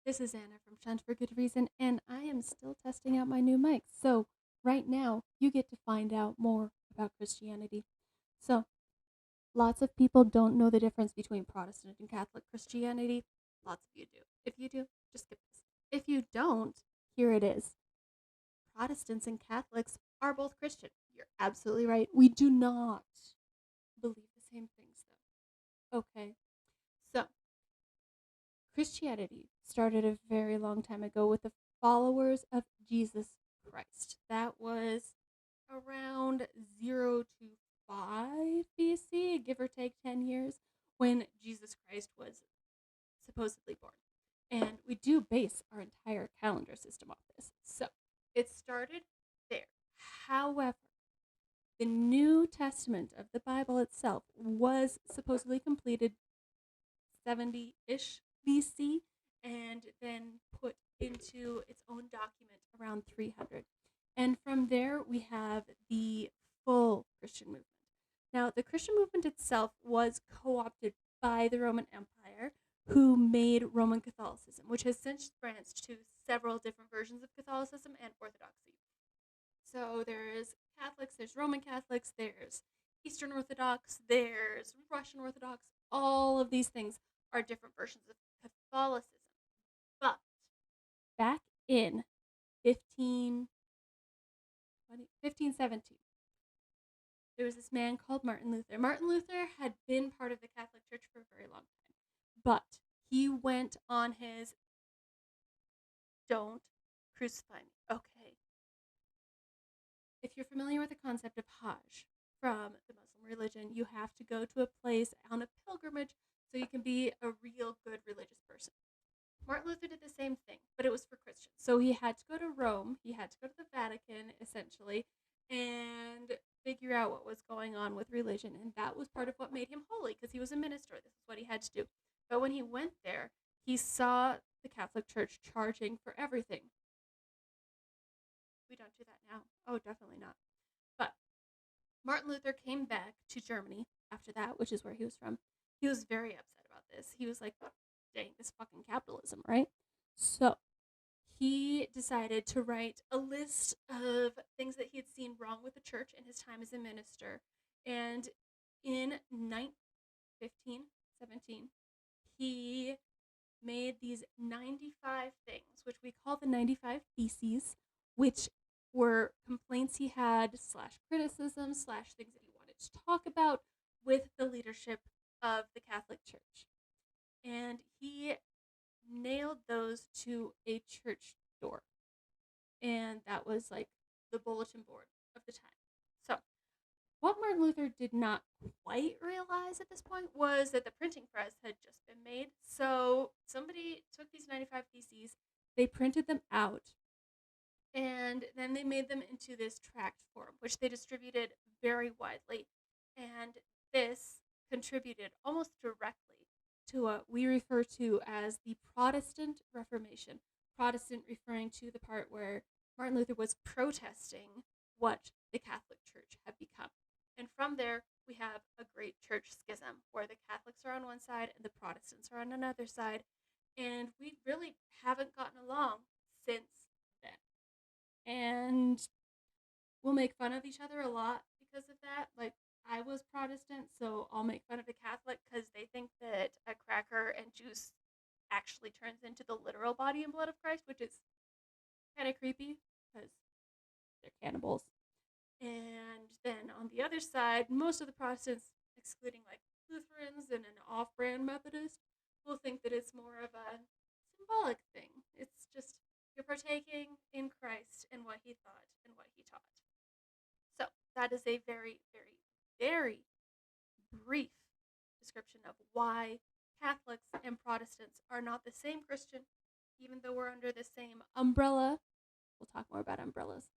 This is Anna from Shunned for Good Reason, and I am still testing out my new mic. So, right now, you get to find out more about Christianity. So, lots of people don't know the difference between Protestant and Catholic Christianity. Lots of you do. If you do, just skip this. If you don't, here it is. Protestants and Catholics are both Christian. You're absolutely right. We do not believe the same things, though. Okay. So, Christianity started a very long time ago with the followers of Jesus Christ. That was around 0 to 5 BC, give or take 10 years, when Jesus Christ was supposedly born. And we do base our entire calendar system off this. So it started there. However, the New Testament of the Bible itself was supposedly completed 70-ish BC and then put into its own document around 300. And from there, we have the full Christian movement. Now, the Christian movement itself was co opted by the Roman Empire, who made Roman Catholicism, which has since branched to several different versions of Catholicism and Orthodoxy. So there's Catholics, there's Roman Catholics, there's Eastern Orthodox, there's Russian Orthodox. All of these things are different versions of Catholicism. But back in 1517, there was this man called Martin Luther. Martin Luther had been part of the Catholic Church for a very long time, but he went on his don't crucify me. Okay. If you're familiar with the concept of Hajj from the Muslim religion, you have to go to a place on a pilgrimage so you can be a real good religious person. Martin Luther did the same thing, but it was for Christians. So he had to go to Rome, he had to go to the Vatican, essentially, and figure out what was going on with religion. And that was part of what made him holy, because he was a minister. This is what he had to do. But when he went there, he saw the Catholic Church charging for everything. We don't do that now. Oh, definitely not. But Martin Luther came back to Germany after that, which is where he was from. He was very upset about this. He was like, dang, this fucking capitalism, right? So he decided to write a list of things that he had seen wrong with the church in his time as a minister. And in 1517, he made these 95 things, which we call the 95 Theses, which were complaints he had, / criticism, / things that he wanted to talk about with the leadership of the Catholic Church. And he nailed those to a church door. And that was like the bulletin board of the time. So, what Martin Luther did not quite realize at this point was that the printing press had just been made. So, somebody took these 95 Theses, they printed them out, and then they made them into this tract form, which they distributed very widely. And this contributed almost directly to what we refer to as the Protestant Reformation. Protestant referring to the part where Martin Luther was protesting what the Catholic Church had become. And from there, we have a great church schism where the Catholics are on one side and the Protestants are on another side. And we really haven't gotten along since then. And we'll make fun of each other a lot because of that. Like, I was Protestant, so I'll make fun of the Catholic because they think that a cracker and juice actually turns into the literal body and blood of Christ, which is kind of creepy because they're cannibals. And then on the other side, most of the Protestants, excluding like Lutherans and an off-brand Methodist, will think that it's more of a symbolic thing. It's just you're partaking in Christ and what he thought and what he taught. So that is a very, very, very brief description of why Catholics and Protestants are not the same Christian, even though we're under the same umbrella. We'll talk more about umbrellas